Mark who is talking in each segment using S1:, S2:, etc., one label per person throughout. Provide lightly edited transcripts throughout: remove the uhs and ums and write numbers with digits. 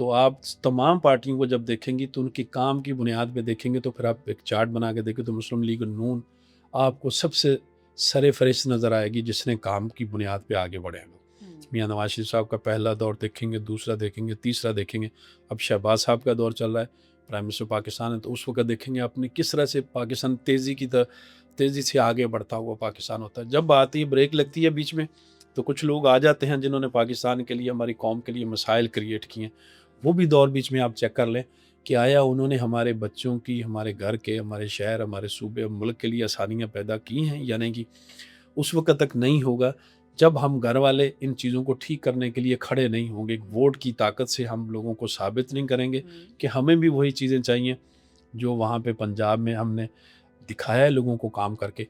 S1: تو آپ تمام پارٹیوں کو جب دیکھیں گی تو ان کی کام کی بنیاد پہ دیکھیں گے، تو پھر آپ ایک چارٹ بنا کے دیکھیں تو مسلم لیگ نون آپ کو سب سے سر فہرست نظر آئے گی جس نے کام کی بنیاد پہ آگے بڑھے ہیں لوگ۔ میاں نواز شریف صاحب کا پہلا دور دیکھیں گے، دوسرا دیکھیں گے، تیسرا دیکھیں گے، اب شہباز صاحب کا دور چل رہا ہے، پرائم منسٹر پاکستان ہے، تو اس وقت دیکھیں گے آپ نے کس طرح سے پاکستان تیزی سے آگے بڑھتا ہوا پاکستان ہوتا ہے۔ جب آتی ہے بریک لگتی ہے بیچ میں تو کچھ لوگ آ جاتے ہیں جنہوں نے پاکستان کے لیے، ہماری قوم کے لیے مسائل کریٹ کیے ہیں، وہ بھی دور بیچ میں آپ چیک کر لیں کہ آیا انہوں نے ہمارے بچوں کی، ہمارے گھر کے، ہمارے شہر، ہمارے صوبے، ملک کے لیے آسانیاں پیدا کی ہیں یا نہیں کی۔ اس وقت تک نہیں ہوگا جب ہم گھر والے ان چیزوں کو ٹھیک کرنے کے لیے کھڑے نہیں ہوں گے۔ ووٹ کی طاقت سے ہم لوگوں کو ثابت نہیں کریں گے کہ ہمیں بھی وہی چیزیں چاہیے جو وہاں پہ پنجاب میں ہم نے دکھایا ہے لوگوں کو کام کر کے۔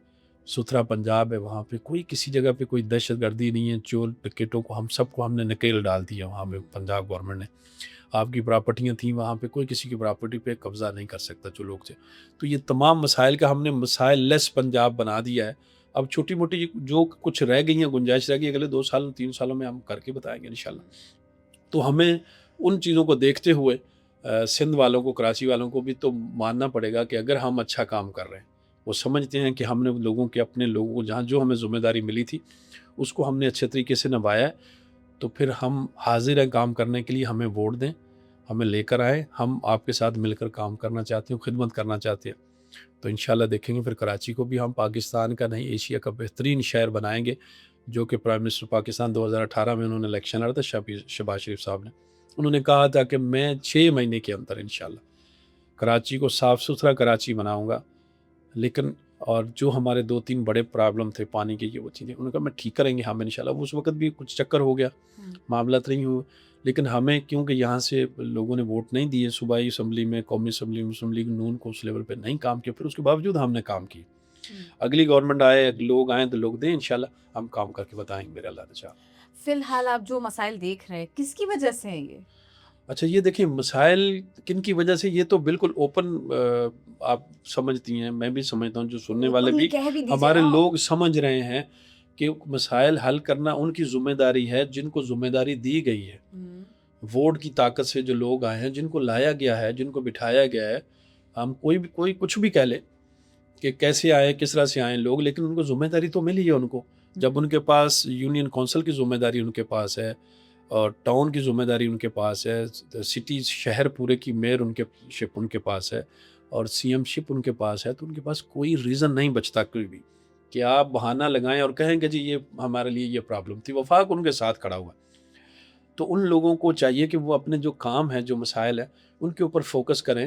S1: ستھرا پنجاب ہے، وہاں پہ کوئی کسی جگہ پہ کوئی دہشت گردی نہیں ہے، چور ڈکیٹوں کو ہم نے نکیل ڈال دیا وہاں پہ پنجاب گورنمنٹ نے۔ آپ کی پراپرٹیاں تھیں وہاں پہ، کوئی کسی کی پراپرٹی پہ قبضہ نہیں کر سکتا جو لوگ تھے۔ تو یہ تمام مسائل کا ہم نے مسائل لیس پنجاب بنا دیا ہے۔ اب چھوٹی موٹی جو کچھ رہ گئی ہیں، گنجائش رہ گئی، اگلے 2 سال 3 سالوں میں ہم کر کے بتائیں گے انشاءاللہ۔ تو ہمیں ان چیزوں کو دیکھتے ہوئے سندھ والوں کو، کراچی والوں کو بھی تو ماننا پڑے گا کہ اگر ہم اچھا کام کر رہے ہیں، وہ سمجھتے ہیں کہ ہم نے لوگوں کے، اپنے لوگوں کو جہاں جو ہمیں ذمہ داری ملی تھی اس کو ہم نے اچھے طریقے سے نبھایا ہے، تو پھر ہم حاضر ہیں کام کرنے کے لیے۔ ہمیں ووٹ دیں، ہمیں لے کر آئیں، ہم آپ کے ساتھ مل کر کام کرنا چاہتے ہیں، خدمت کرنا چاہتے ہیں۔ تو انشاءاللہ دیکھیں گے پھر کراچی کو بھی ہم پاکستان کا نہیں، ایشیا کا بہترین شہر بنائیں گے، جو کہ پرائم منسٹر پاکستان 2018 میں انہوں نے الیکشن لڑا تھا، شہباز شریف صاحب نے، انہوں نے کہا تھا کہ میں 6 مہینے کے اندر انشاءاللہ کراچی کو صاف ستھرا کراچی بناؤں گا۔ لیکن اور جو ہمارے 2-3 بڑے پرابلم تھے پانی کے، یہ وہ چیزیں انہوں نے کہا میں ٹھیک کریں گے ہم انشاءاللہ۔ اس وقت بھی کچھ چکر ہو گیا، معاملات نہیں ہوئے، لیکن ہمیں کیونکہ یہاں سے لوگوں نے ووٹ نہیں دیے، صوبائی اسمبلی میں، قومی اسمبلی میں مسلم لیگ نون کو اس لیول پہ نہیں کام کیا، پھر اس کے باوجود ہم نے کام کی۔ اگلی گورنمنٹ آئے، لوگ آئیں تو لوگ دیں انشاءاللہ، ہم کام کر کے بتائیں گے میرے اللہ نے چاہا۔
S2: فی الحال آپ جو مسائل دیکھ رہے ہیں کس کی وجہ سے ہیں یہ؟
S1: اچھا یہ دیکھیں مسائل کن کی وجہ سے، یہ تو بالکل اوپن آپ سمجھتی ہیں، میں بھی سمجھتا ہوں، جو سننے والے بھی ہمارے لوگ سمجھ رہے ہیں کہ مسائل حل کرنا ان کی ذمہ داری ہے جن کو ذمہ داری دی گئی ہے۔ ووٹ کی طاقت سے جو لوگ آئے ہیں، جن کو لایا گیا ہے، جن کو بٹھایا گیا ہے، ہم کوئی کچھ بھی کہہ لے کہ کیسے آئے، کس طرح سے آئیں لوگ، لیکن ان کو ذمہ داری تو ملی ہے ان کو۔ جب ان کے پاس یونین کونسل کی ذمہ داری ان کے پاس ہے، اور ٹاؤن کی ذمہ داری ان کے پاس ہے، سٹی شہر پورے کی میئر ان کے پاس ہے، اور سی ایم شپ ان کے پاس ہے، تو ان کے پاس کوئی ریزن نہیں بچتا کوئی بھی کہ آپ بہانہ لگائیں اور کہیں کہ جی یہ ہمارے لیے یہ پرابلم تھی۔ وفاق ان کے ساتھ کھڑا ہوا، تو ان لوگوں کو چاہیے کہ وہ اپنے جو کام ہے، جو مسائل ہیں، ان کے اوپر فوکس کریں،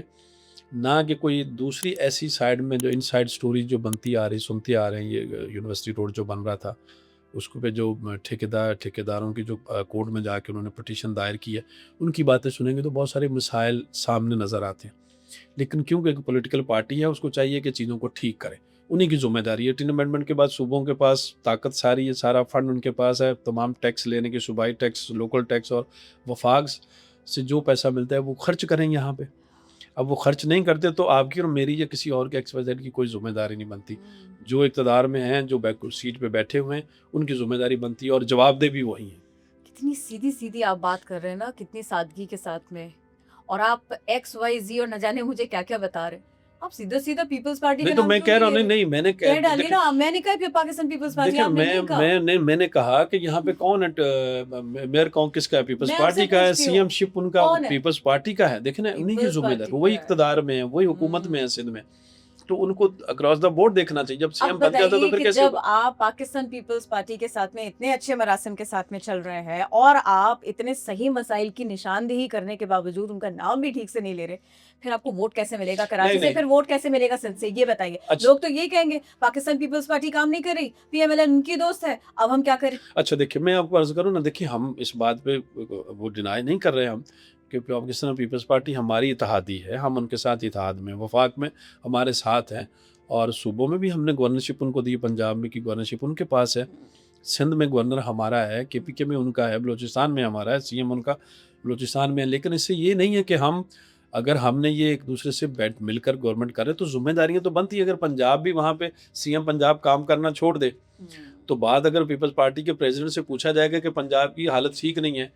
S1: نہ کہ کوئی دوسری ایسی سائڈ میں جو ان سائڈ سٹوری جو بنتی آ رہی، سنتے آ رہے ہیں۔ یہ یونیورسٹی روڈ جو بن رہا تھا، اس کو پہ جو ٹھیکیداروں کی جو کورٹ میں جا کے انہوں نے پٹیشن دائر کی ہے، ان کی باتیں سنیں گے تو بہت سارے مسائل سامنے نظر آتے ہیں، لیکن کیونکہ ایک پولیٹیکل پارٹی ہے، اس کو چاہیے کہ چیزوں کو ٹھیک کرے، انہی کی ذمہ داری ہے۔ 18 امینڈمنٹ کے بعد صوبوں کے پاس طاقت ساری ہے، سارا فنڈ ان کے پاس ہے، تمام ٹیکس لینے کے، صوبائی ٹیکس، لوکل ٹیکس، اور وفاق سے جو پیسہ ملتا ہے وہ خرچ کریں یہاں پہ۔ اب وہ خرچ نہیں کرتے تو آپ کی اور میری یا کسی اور کے XYZ کی کوئی ذمہ داری نہیں بنتی۔ جو اقتدار میں ہیں، جو سیٹ پہ بیٹھے ہوئے ہیں، ان کی ذمہ داری بنتی ہے، اور جواب دہ بھی وہی ہیں۔
S2: کتنی سیدھی آپ بات کر رہے ہیں نا، کتنی سادگی کے ساتھ میں، اور آپ XYZ اور نہ جانے مجھے کیا کیا بتا رہے ہیں۔ آپ سیدھا پیپلز پارٹی
S1: نہیں تو میں کہہ رہا ہوں، نہیں میں نے
S2: کہہ ڈالیے نا، میں نے کہا کہ پاکستان پیپلز پارٹی، آپ نے نہیں کہا۔
S1: میں نے کہا کہ یہاں پہ کون ہے، میئر کون کس کا ہے، پیپلز پارٹی کا ہے، سی ایم شپ ان کا پیپلز پارٹی کا ہے۔ دیکھیں نا، انہی کی ذمہ داری، وہی اقتدار میں ہے، وہی حکومت میں ہے سندھ میں، تو ان کو اکراس دا بورڈ دیکھنا چاہیے۔ جب سی ایم بن جاتا تو پھر کیسے؟
S2: جب آپ پاکستان پیپلز پارٹی کے ساتھ میں اتنے اچھے مراسم کے ساتھ میں چل رہے ہیں، اور آپ اتنے صحیح مسائل کی نشاندہی کرنے کے باوجود ان کا نام بھی ٹھیک سے نہیں لے رہے، پھر آپ کو ووٹ کیسے ملے گا کراچی سے؟ پھر ووٹ کیسے ملے گا سندھ سے؟ یہ بتائیے۔ لوگ تو یہ کہیں گے پاکستان پیپلز پارٹی کام نہیں کر رہی، PMLN ان کی دوست ہے، اب ہم کیا کریں؟
S1: اچھا دیکھیے، میں آپ کو عرض کروں نا، دیکھیے ہم اس بات پہ وہ ڈینائی نہیں کر رہے ہم کہ پاکستان پیپلز پارٹی ہماری اتحادی ہے، ہم ان کے ساتھ اتحاد میں، وفاق میں ہمارے ساتھ ہیں، اور صوبوں میں بھی ہم نے گورنرشپ ان کو دی، پنجاب میں کی گورنرشپ ان کے پاس ہے، سندھ میں گورنر ہمارا ہے، KPK میں ان کا ہے، بلوچستان میں ہمارا ہے، CM ان کا بلوچستان میں ہے۔ لیکن اس سے یہ نہیں ہے کہ اگر ہم نے یہ ایک دوسرے سے مل کر گورنمنٹ کرے تو ذمہ داریاں تو بنتی ہے۔ اگر پنجاب بھی وہاں پہ CM پنجاب کام کرنا چھوڑ دے تو بعد اگر پیپلز پارٹی کے پریزیڈنٹ سے پوچھا جائے گا کہ پنجاب کی حالت ٹھیک نہیں ہے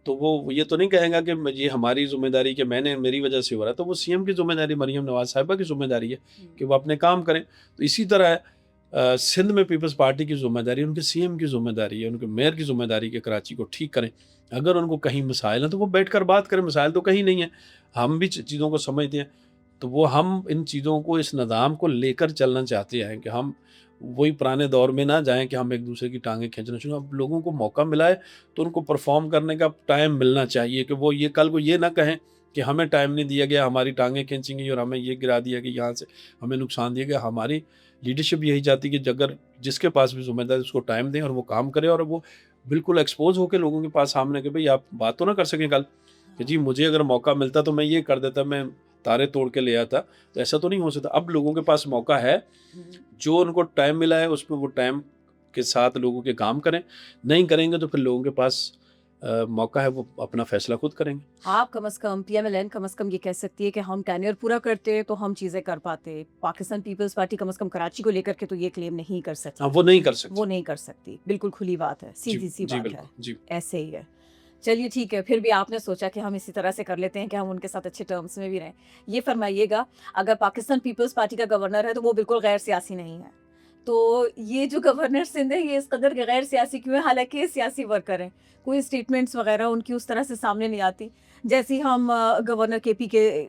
S1: تو وہ یہ تو نہیں کہے گا کہ یہ ہماری ذمہ داری کہ میری وجہ سے ہو رہا ہے، تو وہ سی ایم کی ذمہ داری، مریم نواز صاحبہ کی ذمہ داری ہے کہ وہ اپنے کام کریں. تو اسی طرح سندھ میں پیپلز پارٹی کی ذمہ داری، ان کے سی ایم کی ذمہ داری ہے، ان کے میئر کی ذمہ داری کہ کراچی کو ٹھیک کریں. اگر ان کو کہیں مسائل ہیں تو وہ بیٹھ کر بات کریں، مسائل تو کہیں نہیں ہیں، ہم بھی چیزوں کو سمجھتے ہیں. تو وہ ہم ان چیزوں کو، اس نظام کو لے کر چلنا چاہتے ہیں کہ ہم وہی پرانے دور میں نہ جائیں کہ ہم ایک دوسرے کی ٹانگیں کھینچنا چاہیے. اب لوگوں کو موقع ملا ہے تو ان کو پرفارم کرنے کا ٹائم ملنا چاہیے کہ وہ یہ کل کو یہ نہ کہیں کہ ہمیں ٹائم نہیں دیا گیا، ہماری ٹانگیں کھینچیں گی اور ہمیں یہ گرا دیا کہ یہاں سے ہمیں نقصان دیا گیا. ہماری لیڈرشپ یہی چاہتی کہ اگر جس کے پاس بھی ذمہ داری اس کو ٹائم دیں اور وہ کام کرے، اور وہ بالکل ایکسپوز ہو کے لوگوں کے پاس سامنے کہ بھئی آپ بات تو نہ کر سکیں کل کہ جی مجھے اگر موقع ملتا تو میں یہ کر دیتا، میں تارے توڑ کے لے آتا. تو ایسا تو نہیں ہو سکتا. اب لوگوں کے پاس موقع ہے، جو ان کو ٹائم ملا ہے اس پہ وہ ٹائم کے ساتھ لوگوں کے کام کریں. نہیں کریں گے تو پھر لوگوں کے پاس موقع ہے، وہ اپنا فیصلہ خود کریں گے.
S2: آپ کم از کم پی ایم ایل این کم از کم یہ کہہ سکتی ہے کہ ہم ٹینیئر پورا کرتے تو ہم چیزیں کر پاتے. پاکستان پیپلز پارٹی کم از کم کراچی کو لے کر کے تو یہ کلیم نہیں کر سکتی.
S1: ہاں وہ نہیں کر سکتے.
S2: وہ نہیں کر سکتی، بالکل کھلی بات ہے، سیدھی سی
S1: جی
S2: بات ہے.
S1: بالکل جی.
S2: ایسے ہی ہے. چلیے ٹھیک ہے، پھر بھی آپ نے سوچا کہ ہم اسی طرح سے کر لیتے ہیں کہ ہم ان کے ساتھ اچھے ٹرمز میں بھی رہیں. یہ فرمائیے گا، اگر پاکستان پیپلز پارٹی کا گورنر ہے تو وہ بالکل غیر سیاسی نہیں ہے، تو یہ جو گورنر سندھ ہے یہ اس قدر غیر سیاسی کیوں ہے؟ حالانکہ سیاسی ورکر ہیں، کوئی اسٹیٹمنٹس وغیرہ ان کی اس طرح سے سامنے نہیں آتی جیسی ہم گورنر کے پی کے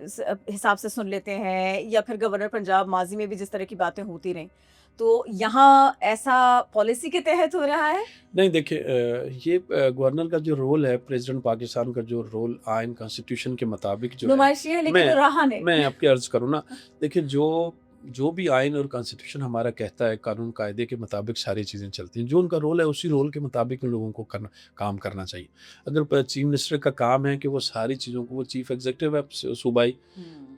S2: حساب سے سن لیتے ہیں، یا پھر گورنر پنجاب ماضی میں بھی جس طرح کی باتیں ہوتی رہیں. تو یہاں ایسا پالیسی کے تحت ہو رہا ہے؟
S1: نہیں دیکھیں، یہ گورنر کا جو رول ہے، پریزیڈنٹ پاکستان کا جو رول آئین کانسٹیٹیوشن کے مطابق جو
S2: نمائشی ہے لیکن رہا نہیں.
S1: میں آپ کی عرض کروں نا، دیکھیں جو بھی آئین اور کانسٹیٹیوشن ہمارا کہتا ہے، قانون قاعدے کے مطابق ساری چیزیں چلتی ہیں. جو ان کا رول ہے اسی رول کے مطابق ان لوگوں کو کام کرنا چاہیے. اگر چیف منسٹر کا کام ہے کہ وہ ساری چیزوں کو، وہ چیف ایگزیکٹو ہے صوبائی،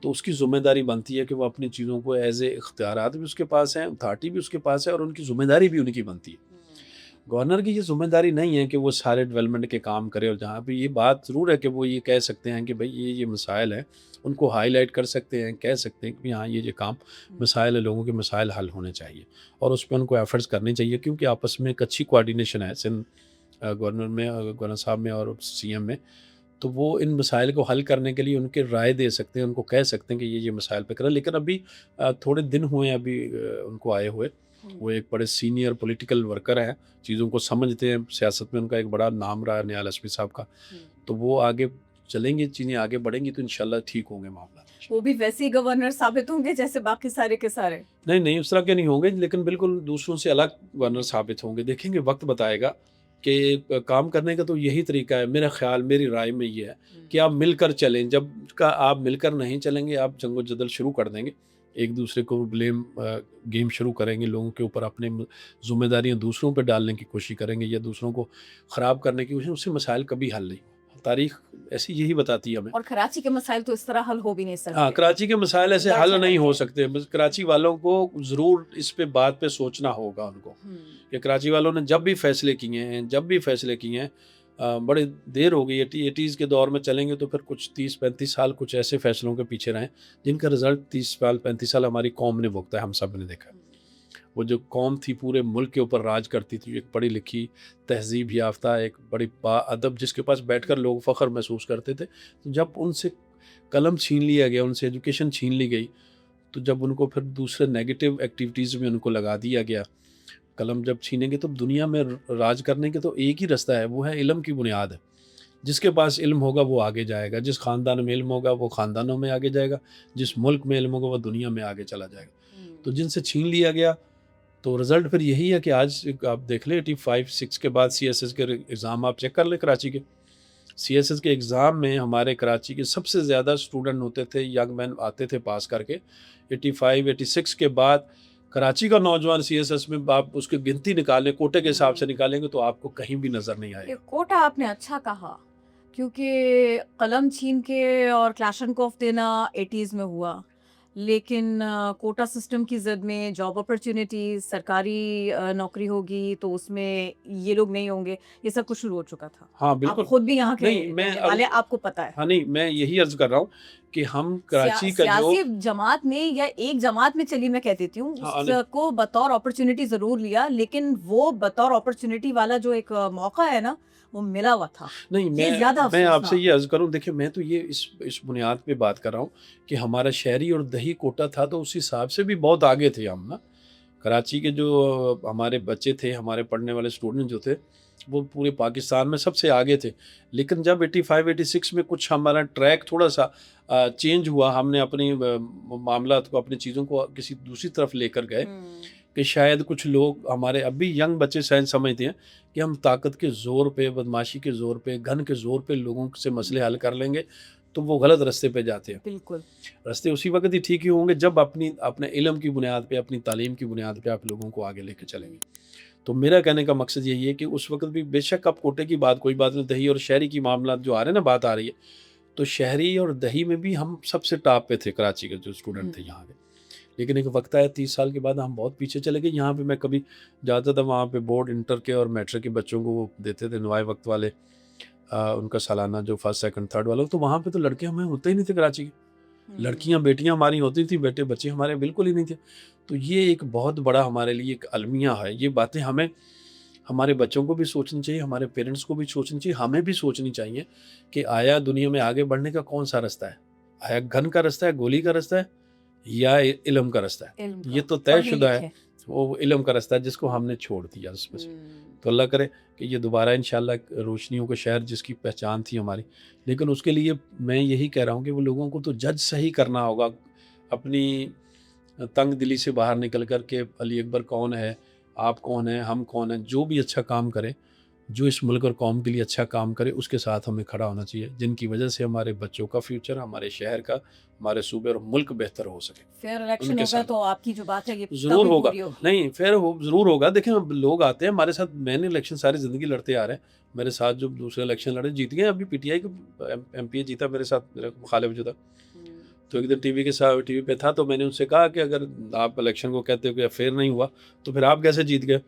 S1: تو اس کی ذمہ داری بنتی ہے کہ وہ اپنی چیزوں کو ایز اے اختیارات بھی اس کے پاس ہیں، اتھارٹی بھی اس کے پاس ہے، اور ان کی ذمہ داری بھی ان کی بنتی ہے. گورنر کی یہ ذمہ داری نہیں ہے کہ وہ سارے ڈیولپمنٹ کے کام کرے. اور جہاں پہ یہ بات ضرور ہے کہ وہ یہ کہہ سکتے ہیں کہ بھئی یہ مسائل ہیں، ان کو ہائی لائٹ کر سکتے ہیں، کہہ سکتے ہیں کہ ہاں یہ کام مسائل ہے، لوگوں کے مسائل حل ہونے چاہیے اور اس پہ ان کو ایفرٹس کرنے چاہیے. کیونکہ آپس میں ایک اچھی کوارڈینیشن ہے سندھ گورنر میں، گورنر صاحب میں اور سی ایم میں. تو وہ ان مسائل کو حل کرنے کے لیے ان کے رائے دے سکتے ہیں، ان کو کہہ سکتے ہیں کہ یہ مسائل پہ کریں. لیکن ابھی تھوڑے دن ہوئے ہیں ابھی ان کو آئے ہوئے. وہ ایک بڑے سینئر پولیٹیکل ورکر ہیں، چیزوں کو سمجھتے ہیں، سیاست میں ان کا ایک بڑا نام رہا ہے نیال ایس پی صاحب کا. تو وہ آگے چلیں گے، چیزیں آگے بڑھیں گی تو انشاءاللہ ٹھیک ہوں گے معاملات.
S2: وہ بھی ویسے ہی گورنر ثابت ہوں گے جیسے باقی سارے کے سارے؟
S1: نہیں اس طرح کے نہیں ہوں گے، لیکن بالکل دوسروں سے الگ گورنر ثابت ہوں گے. دیکھیں گے، وقت بتائے گا کہ کام کرنے کا تو یہی طریقہ ہے. میرا خیال، میری رائے میں یہ ہے کہ آپ مل کر چلیں. جب کا آپ مل کر نہیں چلیں گے، آپ جنگ و جدل شروع کر دیں گے، ایک دوسرے کو بلیم گیم شروع کریں گے، لوگوں کے اوپر اپنے ذمہ داریاں دوسروں پہ ڈالنے کی کوشش کریں گے یا دوسروں کو خراب کرنے کی کوشش، اس سے مسائل کبھی حل نہیں. تاریخ ایسی یہی بتاتی ہے ہمیں.
S2: اور کراچی کے مسائل تو اس طرح حل ہو بھی نہیں سکتے.
S1: ہاں، کراچی کے مسائل ایسے حل نہیں ہو سکتے. کراچی والوں کو ضرور اس پہ بات پہ سوچنا ہوگا ان کو کہ کراچی والوں نے جب بھی فیصلے کیے ہیں بڑے دیر ہو گئی. 80s کے دور میں چلیں گے تو پھر کچھ 30-35 سال کچھ ایسے فیصلوں کے پیچھے رہیں جن کا رزلٹ 30-35 سال ہماری قوم نے بھگتا ہے. ہم سب نے دیکھا. وہ جو قوم تھی پورے ملک کے اوپر راج کرتی تھی، ایک پڑھی لکھی، تہذیب یافتہ، ایک بڑی با ادب، جس کے پاس بیٹھ کر لوگ فخر محسوس کرتے تھے. تو جب ان سے قلم چھین لیا گیا، ان سے ایجوکیشن چھین لی گئی، تو جب ان کو پھر دوسرے نیگیٹو ایکٹیویٹیز میں ان کو لگا دیا گیا، قلم جب چھینیں گے تو دنیا میں راج کرنے کے تو ایک ہی رستہ ہے، وہ ہے علم کی بنیاد ہے. جس کے پاس علم ہوگا وہ آگے جائے گا، جس خاندان میں علم ہوگا وہ خاندانوں میں آگے جائے گا، جس ملک میں علم ہوگا وہ دنیا میں آگے چلا جائے گا. تو جن سے چھین لیا گیا تو رزلٹ پھر یہی ہے کہ آج آپ دیکھ لیں 85-86 کے بعد CSS کے ایگزام آپ چیک کر لیں. کراچی کے CSS کے ایگزام میں ہمارے کراچی کے سب سے زیادہ اسٹوڈنٹ ہوتے تھے، ینگ مین آتے تھے پاس کر کے. 85-86 کے بعد کراچی کا نوجوان CSS میں آپ اس کی گنتی نکالیں، کوٹے کے حساب سے نکالیں گے تو آپ کو کہیں بھی نظر نہیں آئے.
S2: کوٹا آپ نے اچھا کہا، کیونکہ قلم چھین کے اور کلاشنکوف دینا 80s میں ہوا، لیکن کوٹا سسٹم کی زد میں جاب اپرچونیٹیز، سرکاری نوکری ہوگی تو اس میں یہ لوگ نہیں ہوں گے، یہ سب کچھ شروع ہو چکا تھا.
S1: ہاں بالکل.
S2: آپ خود بھی یہاں کے والے، آپ کو پتہ ہے.
S1: ہاں نہیں، میں یہی عرض کر رہا ہوں کہ ہم کراچی کا جو
S2: سیاسی جماعت میں یا ایک جماعت میں چلی میں کہہ دیتی ہوں اس کو بطور اپرچونٹی ضرور لیا, لیکن وہ بطور اپرچونٹی والا جو ایک موقع ہے نا وہ ملا ہوا تھا.
S1: نہیں, میں آپ سے یہ عرض کروں, دیکھیں میں تو یہ اس بنیاد پہ بات کر رہا ہوں کہ ہمارا شہری اور دیہی کوٹا تھا تو اس حساب سے بھی بہت آگے تھے ہم نا. کراچی کے جو ہمارے بچے تھے, ہمارے پڑھنے والے اسٹوڈنٹ جو تھے وہ پورے پاکستان میں سب سے آگے تھے. لیکن جب 85-86 میں کچھ ہمارا ٹریک تھوڑا سا چینج ہوا, ہم نے اپنی معاملات کو, اپنی چیزوں کو کسی دوسری طرف لے کر گئے کہ شاید کچھ لوگ ہمارے اب بھی ینگ بچے سائنس سمجھتے ہیں کہ ہم طاقت کے زور پہ, بدماشی کے زور پہ, گن کے زور پہ لوگوں سے مسئلے حل کر لیں گے, تو وہ غلط رستے پہ جاتے ہیں.
S2: بالکل
S1: رستے اسی وقت ہی ٹھیک ہی ہوں گے جب اپنے علم کی بنیاد پہ, اپنی تعلیم کی بنیاد پہ آپ لوگوں کو آگے لے کے چلیں گے. تو میرا کہنے کا مقصد یہی ہے کہ اس وقت بھی بے شک اب کوٹے کی بات کوئی بات نہیں, دیہی اور شہری کی معاملات جو آ رہے ہیں نا, بات آ رہی ہے, تو شہری اور دیہی میں بھی ہم سب سے ٹاپ پہ تھے کراچی کے جو اسٹوڈنٹ تھے یہاں کے. لیکن ایک وقت آیا 30 سال کے بعد ہم بہت پیچھے چلے گئے. یہاں پہ میں کبھی جاتا تھا, وہاں پہ بورڈ انٹر کے اور میٹرک کے بچوں کو وہ دیتے تھے نوائے وقت والے, ان کا سالانہ جو فرسٹ سیکنڈ تھرڈ والا, تو وہاں پہ تو لڑکے ہمیں ہوتے ہی نہیں تھے کراچی کے. لڑکیاں بیٹیاں ہماری ہوتی تھیں, بیٹے بچے ہمارے بالکل ہی نہیں تھے. تو یہ ایک بہت بڑا ہمارے لیے ایک المیہ ہے. یہ باتیں ہمیں ہمارے بچوں کو بھی سوچنی چاہیے, ہمارے پیرنٹس کو بھی سوچنی چاہیے, ہمیں بھی سوچنی چاہیے کہ آیا دنیا میں آگے بڑھنے کا کون سا رستہ ہے, آیا گن کا رستہ ہے, گولی کا رستہ ہے, یا علم کا رستہ ہے. یہ تو طے شدہ ہے, وہ علم کا رستہ ہے جس کو ہم نے چھوڑ دیا اس میں سے. تو اللہ کرے کہ یہ دوبارہ انشاءاللہ روشنیوں کا شہر جس کی پہچان تھی ہماری, لیکن اس کے لیے میں یہی کہہ رہا ہوں کہ وہ لوگوں کو تو جج صحیح کرنا ہوگا, اپنی تنگ دلی سے باہر نکل کر کے علی اکبر کون ہے, آپ کون ہیں, ہم کون ہیں, جو بھی اچھا کام کرے, جو اس ملک اور قوم کے لیے اچھا کام کرے, اس کے ساتھ ہمیں کھڑا ہونا چاہیے, جن کی وجہ سے ہمارے بچوں کا فیوچر, ہمارے شہر کا, ہمارے صوبے اور ملک بہتر ہو سکے.
S2: فیئر الیکشن ہوگا تو آپ کی جو بات ہے یہ
S1: ضرور ہوگا. نہیں فیئر ضرور ہوگا. دیکھیں لوگ آتے ہیں ہمارے ساتھ, میں نے الیکشن ساری زندگی لڑتے آ رہے ہیں, میرے ساتھ جو دوسرے الیکشن لڑے جیت گئے. ابھی پی ٹی آئی کا ایم پی اے جیتا میرے ساتھ, میرا مخالف جو تھا, تو ایک دن ٹی وی پہ تھا, تو میں نے ان سے کہا کہ اگر آپ الیکشن کو کہتے ہو کہ فیئر نہیں ہوا تو پھر آپ کیسے جیت گئے؟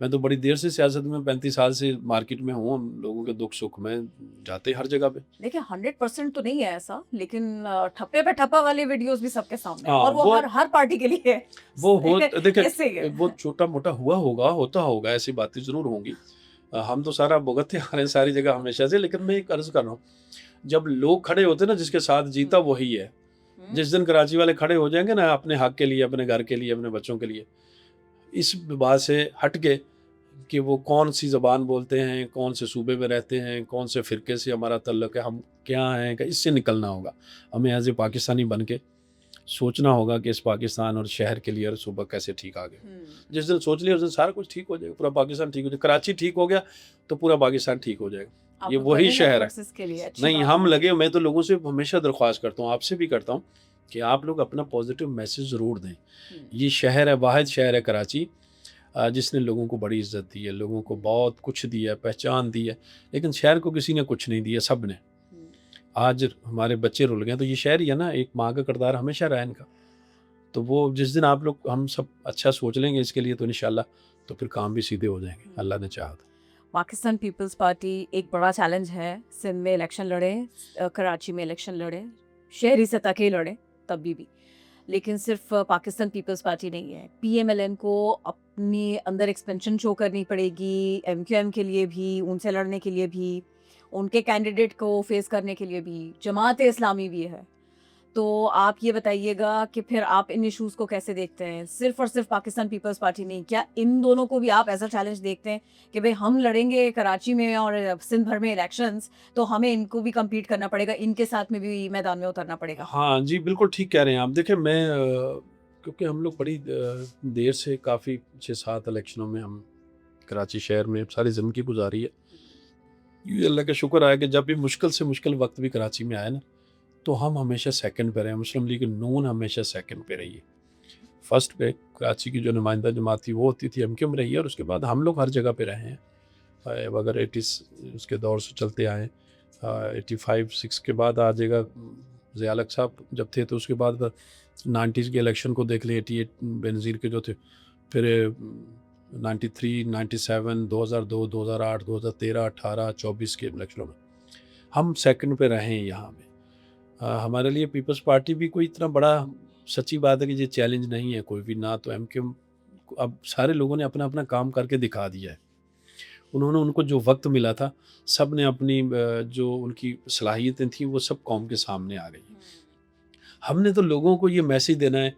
S1: میں تو بڑی دیر سے سیاست میں 35 سال سے مارکیٹ میں ہوں, ہم لوگوں کے دکھ سکھ میں جاتے ہر جگہ پہ.
S2: دیکھیں 100% تو نہیں ہے ایسا, لیکن ٹھپے پہ ٹھپا والے ویڈیوز بھی سب کے سامنے ہیں, اور وہ ہر پارٹی کے لیے
S1: وہ دیکھیں وہ چھوٹا موٹا ہوتا ہوگا, ایسی باتیں ضرور ہوں گی. ہم تو سارا بھگتتے آ رہے ہیں ساری جگہ ہمیشہ سے. لیکن میں ایک عرض کر رہا ہوں, جب لوگ کھڑے ہوتے ہیں نا, جس کے ساتھ جیتا وہی ہے. جس دن کراچی والے کھڑے ہو جائیں گے نا اپنے حق کے لیے, اپنے گھر کے لیے, اپنے بچوں کے لیے, اس بات سے ہٹ کے کہ وہ کون سی زبان بولتے ہیں, کون سے صوبے میں رہتے ہیں, کون سے فرقے سے ہمارا تعلق ہے, ہم کیا ہیں, کہ اس سے نکلنا ہوگا. ہمیں ایز اے پاکستانی بن کے سوچنا ہوگا کہ اس پاکستان اور شہر کے لیے اور صوبہ کیسے ٹھیک آ گئے. جس دن سوچ لیا اس دن سارا کچھ ٹھیک ہو جائے گا, پورا پاکستان ٹھیک ہو جائے گا. کراچی ٹھیک ہو گیا تو پورا پاکستان ٹھیک ہو جائے گا. یہ وہی شہر ہے. نہیں ہم لگے, میں تو لوگوں سے ہمیشہ درخواست کرتا ہوں, آپ سے بھی کرتا ہوں, کہ آپ لوگ اپنا پازیٹیو میسج ضرور دیں. یہ شہر ہے, واحد شہر ہے کراچی, جس نے لوگوں کو بڑی عزت دی ہے, لوگوں کو بہت کچھ دیا ہے, پہچان دی ہے. لیکن شہر کو کسی نے کچھ نہیں دیا, سب نے. آج ہمارے بچے رل گئے, تو یہ شہر ہی ہے نا, ایک ماں کا کردار ہمیشہ رہا ان کا. تو وہ جس دن آپ لوگ ہم سب اچھا سوچ لیں گے اس کے لیے, تو انشاءاللہ تو پھر کام بھی سیدھے ہو جائیں گے, اللہ نے چاہا تو.
S2: پاکستان پیپلز پارٹی ایک بڑا چیلنج ہے, سندھ میں الیکشن لڑے, کراچی میں الیکشن لڑے, شہری سطح کے لڑے تب بھی, لیکن صرف پاکستان پیپلز پارٹی نہیں ہے. پی ایم ایل این کو اپنی اندر ایکسپینشن شو کرنی پڑے گی, ایم کیو ایم کے لیے بھی, ان سے لڑنے کے لیے بھی, ان کے کینڈیڈیٹ کو فیس کرنے کے لیے بھی, جماعت اسلامی بھی ہے. تو آپ یہ بتائیے گا کہ پھر آپ ان ایشوز کو کیسے دیکھتے ہیں؟ صرف اور صرف پاکستان پیپلز پارٹی نہیں, کیا ان دونوں کو بھی آپ ایسا چیلنج دیکھتے ہیں کہ بھئی ہم لڑیں گے کراچی میں اور سندھ بھر میں الیکشنز, تو ہمیں ان کو بھی کمپیٹ کرنا پڑے گا, ان کے ساتھ میں بھی میدان میں اترنا پڑے گا؟
S1: ہاں جی بالکل ٹھیک کہہ رہے ہیں آپ. دیکھیں میں کیونکہ ہم لوگ بڑی دیر سے, کافی 6-7 الیکشنوں میں ہم کراچی شہر میں ساری زندگی گزاری ہے. یہ اللہ کا شکر آیا کہ جب بھی مشکل سے مشکل وقت بھی کراچی میں آیا نا, تو ہم ہمیشہ سیکنڈ پہ رہے. مسلم لیگ نون ہمیشہ سیکنڈ پہ رہی ہے. فرسٹ پہ کراچی کی جو نمائندہ جماعت تھی وہ ہوتی تھی, ایم کیو ایم رہی ہے, اور اس کے بعد ہم لوگ ہر جگہ پہ رہے ہیں. اگر 80 اس کے دور سے چلتے آئے, 85-86 کے بعد آ جائے گا ضیاء الحق صاحب جب تھے, تو اس کے بعد 90s کے الیکشن کو دیکھ لیں, 88 بینظیر کے جو تھے, پھر 93, 97, 2002, 2008, 2013, 18, 24 کے الیکشنوں میں ہم سیکنڈ پہ رہے ہیں یہاں پہ. ہمارے لیے پیپلز پارٹی بھی کوئی اتنا بڑا سچی بات ہے کہ یہ چیلنج نہیں ہے کوئی بھی نہ، تو ایم کیو اب سارے لوگوں نے اپنا اپنا کام کر کے دکھا دیا ہے. انہوں نے ان کو جو وقت ملا تھا سب نے اپنی جو ان کی صلاحیتیں تھیں وہ سب قوم کے سامنے آ گئی. ہم نے تو لوگوں کو یہ میسیج دینا ہے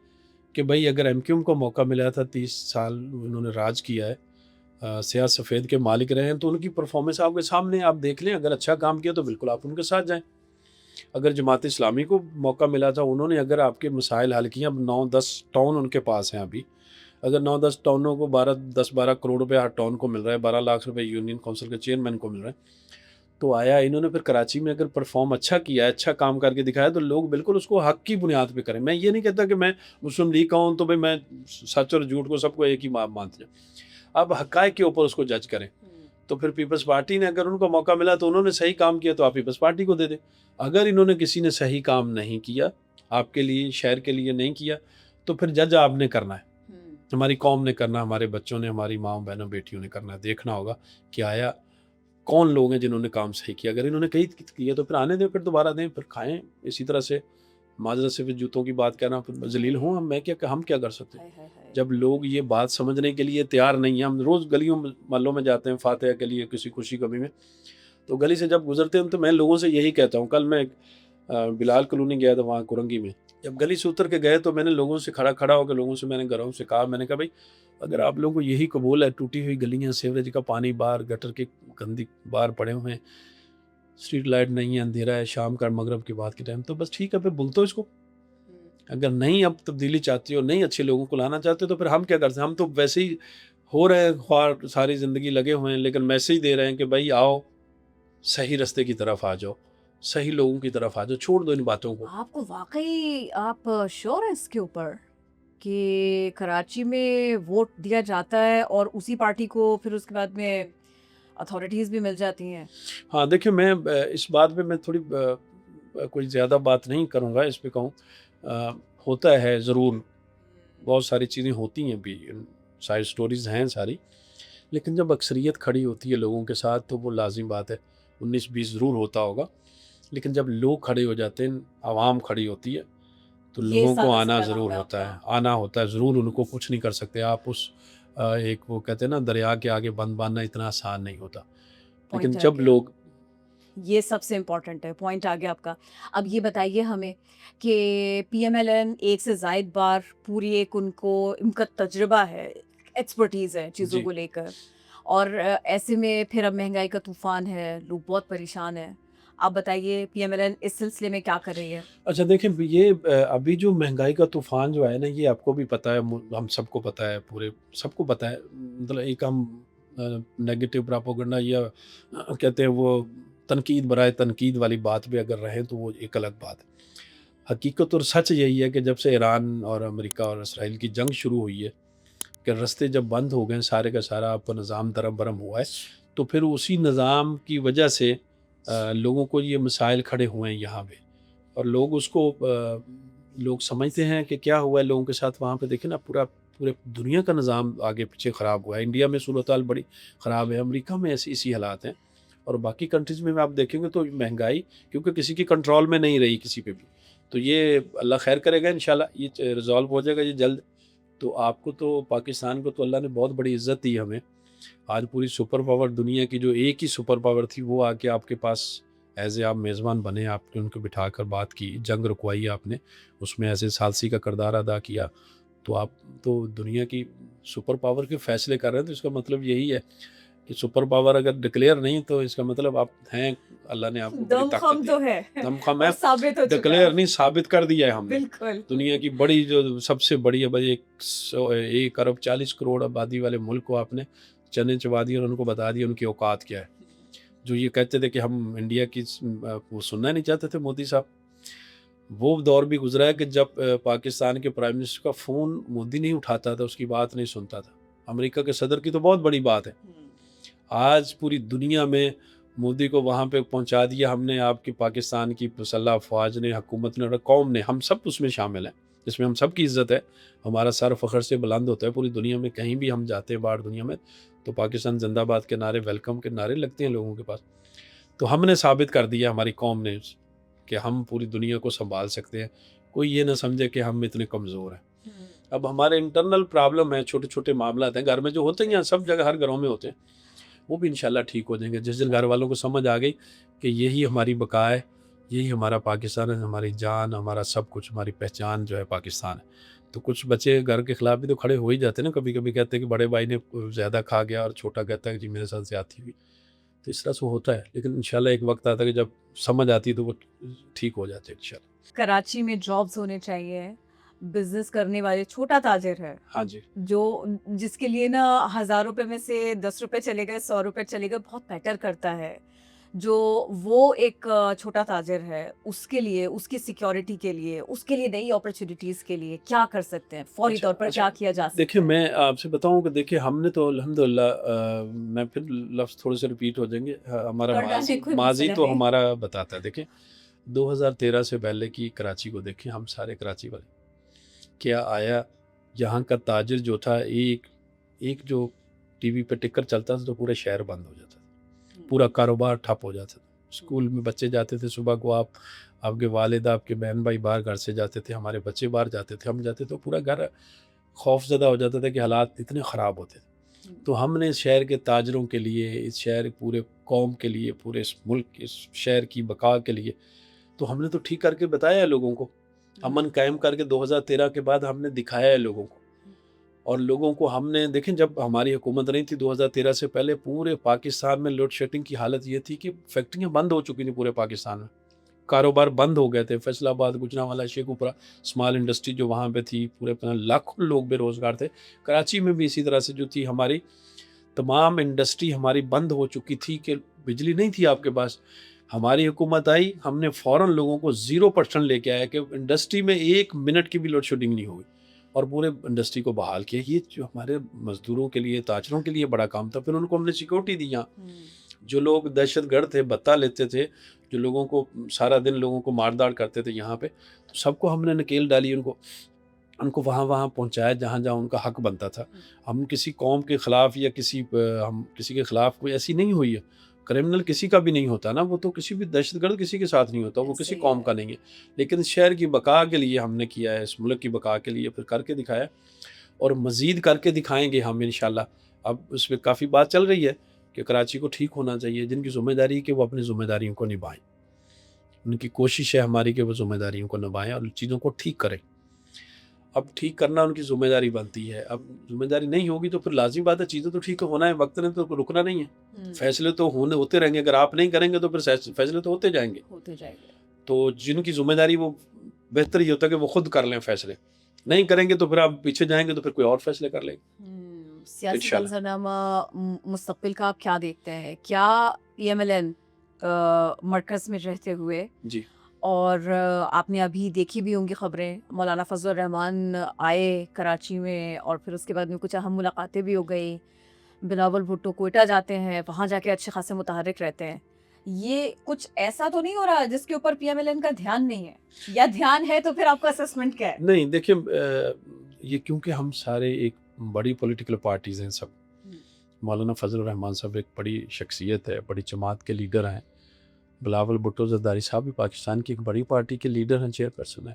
S1: کہ بھائی اگر ایم کیو ایم کو موقع ملا تھا 30 سال انہوں نے راج کیا ہے، سیاہ سفید کے مالک رہے ہیں، تو ان کی پرفارمنس آپ کے سامنے آپ دیکھ لیں. اگر اچھا کام کیا تو بالکل آپ ان کے ساتھ جائیں. اگر جماعت اسلامی کو موقع ملا تھا، انہوں نے اگر آپ کے مسائل حل کیے، اب 9-10 ٹاؤن ان کے پاس ہیں ابھی، اگر 9-10 ٹاؤنوں کو 10-12 کروڑ روپے ہر ٹاؤن کو مل رہا ہے، 12 لاکھ روپے یونین کونسل کے چیئرمین کو مل رہا ہے، تو آیا انہوں نے پھر کراچی میں اگر پرفارم اچھا کیا ہے، اچھا کام کر کے دکھایا، تو لوگ بالکل اس کو حق کی بنیاد پہ کریں. میں یہ نہیں کہتا کہ میں مسلم لیگ کا ہوں تو بھائی میں سچ اور جھوٹ کو سب کو ایک ہی مانتے جاؤں. اب حقائق کے اوپر اس کو جج کریں. تو پھر پیپلز پارٹی نے اگر ان کو موقع ملا تو انہوں نے صحیح کام کیا تو آپ پیپلز پارٹی کو دے دیں. اگر انہوں نے کسی نے صحیح کام نہیں کیا، آپ کے لیے شہر کے لیے نہیں کیا، تو پھر جج آپ نے کرنا ہے، ہماری قوم نے کرنا، ہمارے بچوں نے، ہماری ماؤں بہنوں بیٹیوں نے کرنا ہے. دیکھنا ہوگا کہ آیا کون لوگ ہیں جنہوں نے کام صحیح کیا. اگر انہوں نے کہیں کیا تو پھر آنے دیں، پھر دوبارہ دیں، پھر کھائیں. اسی طرح سے معذرت سے پھر جوتوں کی بات کرنا، پھر ذلیل ہوں ہم کیا کر سکتے ہیں جب لوگ یہ بات سمجھنے کے لیے تیار نہیں ہیں. ہم روز گلیوں محلوں میں جاتے ہیں فاتحہ کے لیے کسی خوشی کمی میں، تو گلی سے جب گزرتے ہیں تو میں لوگوں سے یہی کہتا ہوں. کل میں بلال کالونی گیا تھا وہاں کرنگی میں، جب گلی سے اتر کے گئے تو میں نے لوگوں سے کھڑا ہو کے لوگوں سے میں نے گھروں سے کہا، میں نے کہا بھائی اگر آپ لوگوں کو یہی قبول ہے، ٹوٹی ہوئی گلیاں، سیوریج کا پانی باہر، گٹر کے گندی باہر پڑے ہوئے ہیں، اسٹریٹ لائٹ نہیں ہے، اندھیرا ہے، شام کا مغرب کی بات کے ٹائم، تو بس ٹھیک ہے پھر بھگتو اس کو. اگر نہیں اب تبدیلی چاہتی ہو، نہیں اچھے لوگوں کو لانا چاہتے تو پھر ہم کیا کرتے ہیں؟ ہم تو ویسے ہی ہو رہے ہیں خوار، ساری زندگی لگے ہوئے ہیں، لیکن میسیج دے رہے ہیں کہ بھائی آؤ صحیح رستے کی طرف آ جاؤ، صحیح لوگوں کی طرف آ جاؤ، چھوڑ دو ان باتوں کو.
S2: آپ کو واقعی آپ شور ہیں اس کے اوپر کہ کراچی میں ووٹ دیا جاتا ہے اور اسی پارٹی کو پھر اس کے بعد میں اتھارٹیز بھی مل جاتی ہیں؟
S1: ہاں دیکھیں، میں اس بات پہ میں تھوڑی کوئی زیادہ بات نہیں کروں گا. اس پہ کہوں ہوتا ہے ضرور، بہت ساری چیزیں ہوتی ہیں بھی، ساری سٹوریز ہیں ساری، لیکن جب اکثریت کھڑی ہوتی ہے لوگوں کے ساتھ تو وہ لازم بات ہے. 19-20 ضرور ہوتا ہوگا، لیکن جب لوگ کھڑے ہو جاتے ہیں، عوام کھڑی ہوتی ہے، تو
S2: یہ
S1: لوگوں کو
S2: سادہ
S1: آنا
S2: سا
S1: ضرور
S2: پیغام ہے آپ
S1: ہوتا ہے،
S2: کا۔
S1: آنا ہوتا ہے ضرور. ان کو کچھ نہیں کر سکتے آپ. اس ایک وہ کہتے ہیں نا دریا کے آگے بند باندھنا اتنا آسان نہیں ہوتا، لیکن
S2: پوائنٹ آ
S1: جب
S2: گیا،
S1: لوگ
S2: یہ سب سے امپورٹنٹ ہے، پوائنٹ آ گیا آپ کا. اب یہ بتائیے ہمیں کہ پی ایم ایل این ایک سے زائد بار پوری ایک ان کا تجربہ ہے، ایکسپرٹیز ہے چیزوں
S1: جی.
S2: کو لے کر، اور ایسے میں پھر اب مہنگائی کا طوفان ہے، لوگ بہت پریشان ہیں. آپ بتائیے پی ایم ایل این اس سلسلے میں کیا کر رہی ہے؟
S1: اچھا دیکھیں، یہ ابھی جو مہنگائی کا طوفان جو ہے نا، یہ آپ کو بھی پتہ ہے، ہم سب کو پتہ ہے، پورے سب کو پتہ ہے. مطلب ایک ہم نیگیٹو پراپوگنڈا یا کہتے ہیں وہ تنقید برائے تنقید والی بات بھی اگر رہیں تو وہ ایک الگ بات ہے. حقیقت اور سچ یہی ہے کہ جب سے ایران اور امریکہ اور اسرائیل کی جنگ شروع ہوئی ہے، کہ رستے جب بند ہو گئے، سارے کا سارا آپ کا نظام درم برم ہوا ہے، تو پھر اسی نظام کی وجہ سے لوگوں کو یہ مسائل کھڑے ہوئے ہیں یہاں پہ، اور لوگ اس کو لوگ سمجھتے ہیں کہ کیا ہوا ہے لوگوں کے ساتھ. وہاں پہ دیکھیں نا، پورے دنیا کا نظام آگے پیچھے خراب ہوا ہے. انڈیا میں صورتحال بڑی خراب ہے، امریکہ میں اسی حالات ہیں، اور باقی کنٹریز میں آپ دیکھیں گے تو مہنگائی کیونکہ کسی کی کنٹرول میں نہیں رہی کسی پہ بھی. تو یہ اللہ خیر کرے گا انشاءاللہ، یہ ریزالو ہو جائے گا یہ جلد. تو آپ کو تو پاکستان کو تو اللہ نے بہت بڑی عزت دی ہمیں. آج پوری سپر پاور دنیا کی جو ایک ہی سپر پاور تھی وہ آ کے آپ کے پاس ایز اے آپ میزبان بنے، آپ نے ان کو بٹھا کر بات کی، جنگ رکوائی آپ نے، اس میں ایسے ثالثی کا کردار ادا کیا. تو آپ تو دنیا کی سپر پاور کے فیصلے کر رہے ہیں، تو اس کا مطلب یہی ہے کہ سپر پاور اگر ڈکلیئر نہیں تو اس کا مطلب آپ ہیں، اللہ نے آپ کو بڑی
S2: دم
S1: طاقت
S2: خم
S1: دی
S2: تو ہے
S1: دم خم ہے.
S2: اور ثابت ہو چکا
S1: ڈکلیئر
S2: ہے،
S1: نہیں، ثابت کر دیا ہے ہم نے.
S2: بالکل.
S1: دنیا کی بڑی جو سب سے بڑی ہے بھائی 1 ارب 40 کروڑ آبادی والے ملک کو آپ نے چنے چبا دی اور ان کو بتا دیا ان کی اوقات کیا ہے. جو یہ کہتے تھے کہ ہم انڈیا کی وہ سننا نہیں چاہتے تھے مودی صاحب، وہ دور بھی گزرا ہے کہ جب پاکستان کے پرائم منسٹر کا فون مودی نہیں اٹھاتا تھا، اس کی بات نہیں سنتا تھا. امریکہ کے صدر کی تو بہت بڑی بات ہے. آج پوری دنیا میں مودی کو وہاں پہ پہنچا دیا ہم نے. آپ کی پاکستان کی مسلح افواج نے، حکومت نے اور قوم نے، ہم سب اس میں شامل ہیں، جس میں ہم سب کی عزت ہے. ہمارا سر فخر سے بلند ہوتا ہے پوری دنیا میں. کہیں بھی ہم جاتے ہیں باہر دنیا میں تو پاکستان زندہ باد کے نعرے، ویلکم کے نعرے لگتے ہیں لوگوں کے پاس. تو ہم نے ثابت کر دیا، ہماری قوم نے کہ ہم پوری دنیا کو سنبھال سکتے ہیں. کوئی یہ نہ سمجھے کہ ہم اتنے کمزور ہیں. اب ہمارے انٹرنل پرابلم ہے, چھوٹے چھوٹے معاملات ہیں گھر میں جو ہوتے ہیں, سب جگہ ہر گھروں میں ہوتے ہیں, وہ بھی انشاءاللہ ٹھیک ہو جائیں گے. جس دن گھر والوں کو سمجھ آ گئی کہ یہی ہماری بقا ہے, یہی ہمارا پاکستان ہے, ہماری جان, ہمارا سب کچھ, ہماری پہچان جو ہے پاکستان ہے. تو کچھ بچے گھر کے خلاف بھی تو کھڑے ہو ہی جاتے ہیں نا. کبھی کبھی کہتے ہیں کہ بڑے بھائی نے زیادہ کھا گیا اور چھوٹا کہتا ہے کہ جی میرے ساتھ زیادتی ہوئی. تو اس طرح سے ہوتا ہے, لیکن انشاءاللہ ایک وقت آتا ہے کہ جب سمجھ آتی ہے تو وہ ٹھیک ہو جاتے ہیں انشاءاللہ.
S2: کراچی میں جابز ہونے چاہیے. بزنس کرنے والے, چھوٹا تاجر ہے
S1: ہاں جی,
S2: جو جس کے لیے نا 1000 روپے میں سے 10 روپے چلے گئے, 100 روپے چلے گئے, بہت میٹر کرتا ہے. جو وہ ایک چھوٹا تاجر ہے, اس کے لیے, اس کی سیکیورٹی کے لیے, اس کے لیے نئی اپرچونیٹیز کے لیے کیا کر سکتے ہیں, فوری طور پر کیا کیا جا سکتا
S1: دیکھیں
S2: ہے؟
S1: میں آپ سے بتاؤں کہ دیکھیں ہم نے تو الحمدللہ, میں پھر لفظ تھوڑے سے ریپیٹ ہو جائیں گے, ہمارا
S2: پردہ کوئی
S1: ماضی
S2: مسئلہ
S1: تو
S2: ہے.
S1: ہمارا بتاتا ہے. دیکھیں 2013 سے پہلے کی کراچی کو دیکھیں, ہم سارے کراچی والے, کیا آیا یہاں کا تاجر جو تھا, ایک جو ٹی وی پہ ٹکر چلتا تھا تو پورے شہر بند ہو جاتا تھا, پورا کاروبار ٹھپ ہو جاتا تھا. اسکول میں بچے جاتے تھے صبح کو, آپ کے والد, آپ کے بہن بھائی باہر گھر سے جاتے تھے, ہمارے بچے باہر جاتے تھے, ہم جاتے تو پورا گھر خوف زدہ ہو جاتا تھا کہ حالات اتنے خراب ہوتے تھے. تو ہم نے اس شہر کے تاجروں کے لیے, اس شہر پورے قوم کے لیے, پورے اس ملک, اس شہر کی بقا کے لیے, تو ہم نے تو ٹھیک کر کے بتایا ہے لوگوں کو. امن قائم کر کے 2013 کے بعد ہم نے دکھایا ہے لوگوں کو. اور لوگوں کو ہم نے دیکھیں, جب ہماری حکومت نہیں تھی 2013 سے پہلے, پورے پاکستان میں لوڈ شیڈنگ کی حالت یہ تھی کہ فیکٹریاں بند ہو چکی تھیں پورے پاکستان میں, کاروبار بند ہو گئے تھے. فیصل آباد, گجرانوالہ, شیخوپورہ, اسمال انڈسٹری جو وہاں پہ تھی, پورے لاکھوں لوگ بے روزگار تھے. کراچی میں بھی اسی طرح سے جو تھی, ہماری تمام انڈسٹری ہماری بند ہو چکی تھی کہ بجلی نہیں تھی آپ کے پاس. ہماری حکومت آئی, ہم نے فوراً لوگوں کو 0% لے کے آیا کہ انڈسٹری میں 1 منٹ کی بھی لوڈ شیڈنگ نہیں ہوئی, اور پورے انڈسٹری کو بحال کیا. یہ جو ہمارے مزدوروں کے لیے, تاجروں کے لیے بڑا کام تھا. پھر ان کو ہم نے سیکورٹی دی. یہاں جو لوگ دہشت گرد تھے, بتا لیتے تھے, جو لوگوں کو سارا دن لوگوں کو مار داڑ کرتے تھے یہاں پہ, تو سب کو ہم نے نکیل ڈالی. ان کو وہاں پہنچایا جہاں جہاں ان کا حق بنتا تھا. ہم کسی قوم کے خلاف یا ہم کسی کے خلاف کوئی ایسی نہیں ہوئی ہے. کرمنل کسی کا بھی نہیں ہوتا نا, وہ تو کسی بھی دہشت گرد کسی کے ساتھ نہیں ہوتا, وہ کسی قوم کا نہیں ہے. لیکن اس شہر کی بقا کے لیے ہم نے کیا ہے, اس ملک کی بقا کے لیے پھر کر کے دکھایا, اور مزید کر کے دکھائیں گے ہم انشاءاللہ. اب اس پہ کافی بات چل رہی ہے کہ کراچی کو ٹھیک ہونا چاہیے. جن کی ذمہ داری ہے کہ وہ اپنی ذمہ داریوں کو نبھائیں, ان کی کوشش ہے ہماری کہ وہ ذمہ داریوں کو نبھائیں اور چیزوں کو ٹھیک کریں. اب ٹھیک کرنا ان کی ذمہ داری بنتی ہے. اب ذمہ داری نہیں ہوگی تو پھر لازمی بات ہے, چیزیں تو ٹھیک ہونا ہے, وقت نے تو رکنا نہیں ہے. فیصلے تو ہوتے رہیں گے, اگر آپ نہیں کریں گے تو پھر فیصلے تو ہوتے جائیں گے. تو جن کی ذمہ داری, وہ بہتر یہ ہوتا ہے کہ وہ خود کر لیں فیصلے. نہیں کریں گے تو پھر آپ پیچھے جائیں گے تو پھر کوئی اور فیصلے کر لیں گے.
S2: سیاسی منظرنامہ مستقبل کا آپ کیا دیکھتے ہیں؟ کیا PMLN مرکز میں رہتے ہوئے,
S1: جی,
S2: اور آپ نے ابھی دیکھی بھی ہوں گی خبریں, مولانا فضل الرحمان آئے کراچی میں, اور پھر اس کے بعد میں کچھ اہم ملاقاتیں بھی ہو گئی. بلاول بھٹو کوئٹہ جاتے ہیں, وہاں جا کے اچھے خاصے متحرک رہتے ہیں. یہ کچھ ایسا تو نہیں ہو رہا جس کے اوپر PMLN کا دھیان نہیں ہے, یا دھیان ہے تو پھر آپ کا اسسمنٹ کیا ہے؟
S1: نہیں دیکھیں, یہ کیونکہ ہم سارے ایک بڑی پولیٹیکل پارٹیز ہیں سب. مولانا فضل الرحمان صاحب ایک بڑی شخصیت ہے, بڑی جماعت کے لیڈر ہیں. بلاول بھٹو زرداری صاحب بھی پاکستان کی ایک بڑی پارٹی کے لیڈر ہیں, چیئرپرسن ہیں.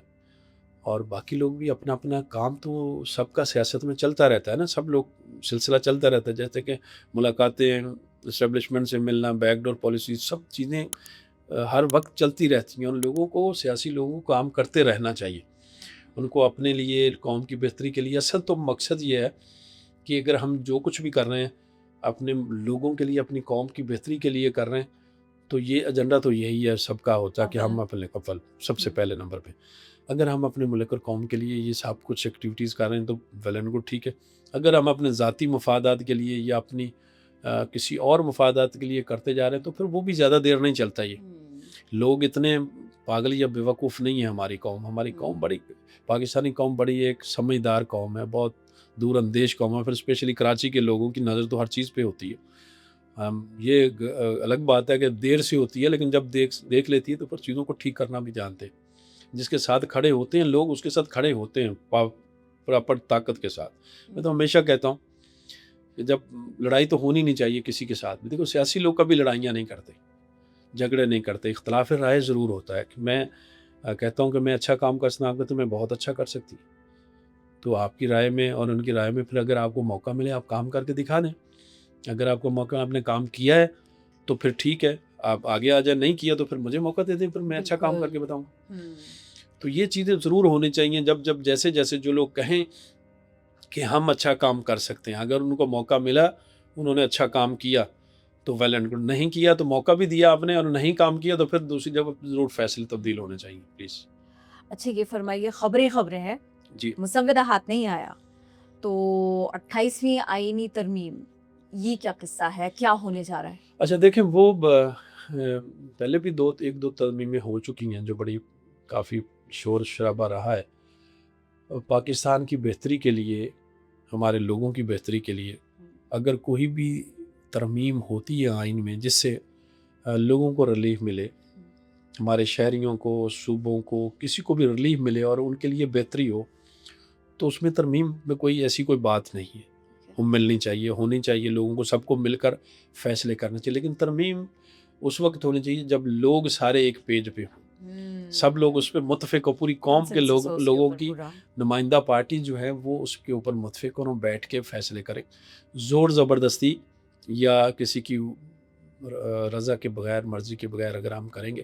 S1: اور باقی لوگ بھی اپنا اپنا کام, تو سب کا سیاست میں چلتا رہتا ہے نا, سب لوگ سلسلہ چلتا رہتا ہے. جیسے کہ ملاقاتیں, اسٹیبلشمنٹ سے ملنا, بیک ڈور پالیسی, سب چیزیں ہر وقت چلتی رہتی ہیں. ان لوگوں کو, سیاسی لوگوں کو کام کرتے رہنا چاہیے. ان کو اپنے لیے, قوم کی بہتری کے لیے, اصل تو مقصد یہ ہے کہ اگر ہم جو کچھ بھی کر رہے ہیں اپنے لوگوں کے لیے, اپنی قوم کی بہتری کے لیے کر رہے ہیں, تو یہ ایجنڈا تو یہی ہے سب کا ہوتا ہے کہ ہم اپنے قفل سب سے پہلے نمبر پہ. اگر ہم اپنے ملک اور قوم کے لیے یہ سب کچھ ایکٹیویٹیز کر رہے ہیں تو ویل اینڈ گڈ, ٹھیک ہے. اگر ہم اپنے ذاتی مفادات کے لیے یا اپنی کسی اور مفادات کے لیے کرتے جا رہے ہیں تو پھر وہ بھی زیادہ دیر نہیں چلتا. یہ لوگ اتنے پاگل یا بیوقوف نہیں ہیں. ہماری قوم بڑی, پاکستانی قوم بڑی ایک سمجھدار قوم ہے, بہت دور اندیش قوم ہے. پھر اسپیشلی کراچی کے لوگوں کی نظر تو ہر چیز پہ ہوتی ہے. یہ الگ بات ہے کہ دیر سے ہوتی ہے, لیکن جب دیکھ لیتی ہے تو پھر چیزوں کو ٹھیک کرنا بھی جانتے ہیں. جس کے ساتھ کھڑے ہوتے ہیں لوگ, اس کے ساتھ کھڑے ہوتے ہیں پراپر طاقت کے ساتھ. میں تو ہمیشہ کہتا ہوں کہ جب لڑائی تو ہونی نہیں چاہیے کسی کے ساتھ بھی. دیکھو سیاسی لوگ کبھی لڑائیاں نہیں کرتے. جھگڑے نہیں کرتے. اختلاف رائے ضرور ہوتا ہے کہ میں کہتا ہوں کہ میں اچھا کام کر سکتا ہوں تو میں بہت اچھا کر سکتی. تو آپ کی رائے میں اور ان کی رائے میں پھر اگر آپ کو موقع ملے آپ کام کر کے دکھا دیں. اگر آپ کو موقع آپ نے کام کیا ہے تو پھر ٹھیک ہے, آپ آگے آ جائیں. نہیں کیا تو پھر مجھے موقع دے دیں, پھر میں اچھا کام کر کے بتاؤں. تو یہ چیزیں ضرور ہونی چاہیے. جب جیسے جیسے جو لوگ کہیں کہ ہم اچھا کام کر سکتے ہیں, اگر ان کو موقع ملا انہوں نے اچھا کام کیا تو ویل اینڈ گڈ. نہیں کیا تو موقع بھی دیا آپ نے اور نہیں کام کیا تو پھر دوسری جگہ ضرور فیصلے تبدیل ہونے چاہیے پلیز.
S2: اچھا یہ فرمائیے, خبریں ہیں,
S1: جی
S2: مسودہ ہاتھ نہیں آیا تو 28ویں آئینی ترمیم یہ کیا قصہ ہے, کیا ہونے جا رہا ہے؟
S1: اچھا دیکھیں وہ پہلے بھی ایک دو ترمیمیں ہو چکی ہیں جو بڑی کافی شور شرابہ رہا ہے. پاکستان کی بہتری کے لیے, ہمارے لوگوں کی بہتری کے لیے اگر کوئی بھی ترمیم ہوتی ہے آئین میں جس سے لوگوں کو ریلیف ملے, ہمارے شہریوں کو, صوبوں کو, کسی کو بھی ریلیف ملے اور ان کے لیے بہتری ہو, تو اس میں ترمیم میں کوئی ایسی کوئی بات نہیں ہے. وہ ملنی چاہیے, ہونی چاہیے, لوگوں کو سب کو مل کر فیصلے کرنے چاہیے. لیکن ترمیم اس وقت ہونی چاہیے جب لوگ سارے ایک پیج پہ ہوں, سب لوگ اس پہ متفق ہو, پوری قوم کے لوگوں کی نمائندہ پارٹی جو ہے وہ اس کے اوپر متفق ہوں, بیٹھ کے فیصلے کریں. زور زبردستی یا کسی کی رضا کے بغیر, مرضی کے بغیر اگر ہم کریں گے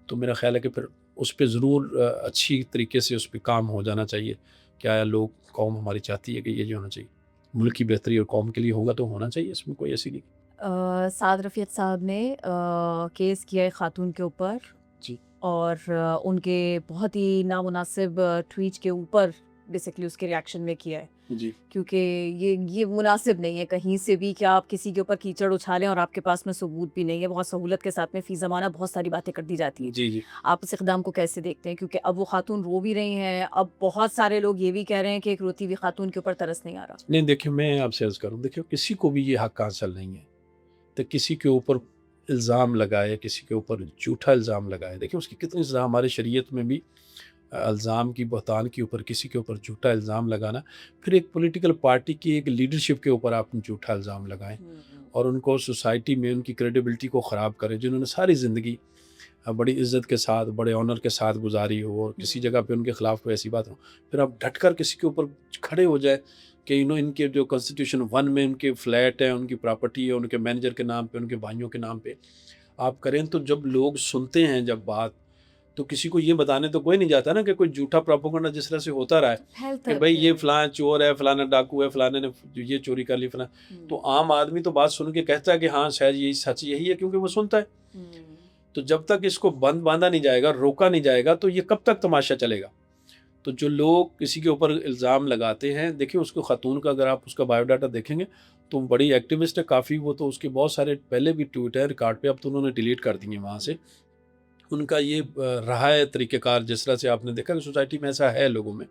S1: تو میرا خیال ہے کہ پھر اس پہ ضرور اچھی طریقے سے اس پہ کام ہو جانا چاہیے. کیا لوگ, قوم ہماری چاہتی ہے کہ یہ جو ہونا چاہیے ملک کی بہتری اور قوم کے لیے ہوگا تو ہونا چاہیے, اس میں کوئی ایسی نہیں.
S2: سعد رفیق صاحب نے کیس کیا ہے خاتون کے اوپر
S1: جی
S2: اور ان کے بہت ہی نامناسب ٹویٹ کے اوپر بیسکلی اس کے ریاکشن میں کیا ہے
S1: جی
S2: کیونکہ یہ مناسب نہیں ہے کہیں سے بھی کہ آپ کسی کے اوپر کیچڑ اچھالیں اور آپ کے پاس میں ثبوت بھی نہیں ہے. بہت سہولت کے ساتھ میں فی زمانہ بہت ساری باتیں کر دی جاتی ہیں.
S1: جی جی
S2: آپ اس اقدام کو کیسے دیکھتے ہیں؟ کیونکہ اب وہ خاتون رو بھی رہی ہیں, اب بہت سارے لوگ یہ بھی کہہ رہے ہیں کہ ایک روتی ہوئی خاتون کے اوپر ترس نہیں آ رہا.
S1: نہیں دیکھیں, میں آپ سے عرض کروں, دیکھیں کسی کو بھی یہ حق حاصل نہیں ہے تو کسی کے اوپر الزام لگائے, کسی کے اوپر جھوٹا الزام لگائے. دیکھیں اس کی کتنی سزا ہمارے شریعت میں بھی, الزام کی, بہتان کے اوپر کسی کے اوپر جھوٹا الزام لگانا. پھر ایک پولیٹیکل پارٹی کی ایک لیڈرشپ کے اوپر آپ جھوٹا الزام لگائیں اور ان کو سوسائٹی میں ان کی کریڈیبلٹی کو خراب کریں, جنہوں نے ساری زندگی بڑی عزت کے ساتھ, بڑے آنر کے ساتھ گزاری ہو, اور کسی جگہ پہ ان کے خلاف کوئی ایسی بات ہو, پھر آپ ڈٹ کر کسی کے اوپر کھڑے ہو جائے کہ ان کے جو کانسٹیٹیوشن 1 میں ان کے فلیٹ ہیں, ان کی پراپرٹی ہے, ان کے مینیجر کے نام پہ, ان کے بھائیوں کے نام پہ آپ کریں, تو جب لوگ سنتے ہیں جب بات, تو کسی کو یہ بتانے تو کوئی نہیں جاتا نا کہ کوئی جھوٹا پروپیگنڈا جس طرح سے ہوتا رہا ہے کہ بھائی یہ فلاں چور ہے, فلانا ڈاکو ہے, فلانے نے یہ چوری کر لی, فلاں. تو عام آدمی تو بات سن کے کہتا ہے کہ ہاں شاید یہی سچ یہی ہے, کیونکہ وہ سنتا ہے. تو جب تک اس کو باندھا نہیں جائے گا, روکا نہیں جائے گا, تو یہ کب تک تماشا چلے گا. تو جو لوگ کسی کے اوپر الزام لگاتے ہیں, دیکھیں اس کو خاتون کا اگر آپ اس کا بایو ڈاٹا دیکھیں گے تو بڑی ایکٹیوسٹ ہے کافی. وہ تو اس کے بہت سارے پہلے بھی ٹویٹ ہے ریکارڈ پہ, اب تو انہوں نے ڈیلیٹ کر دیے وہاں سے. ان کا یہ رہا ہے طریقہ کار, جس طرح سے آپ نے دیکھا کہ سوسائٹی میں ایسا ہے لوگوں میں,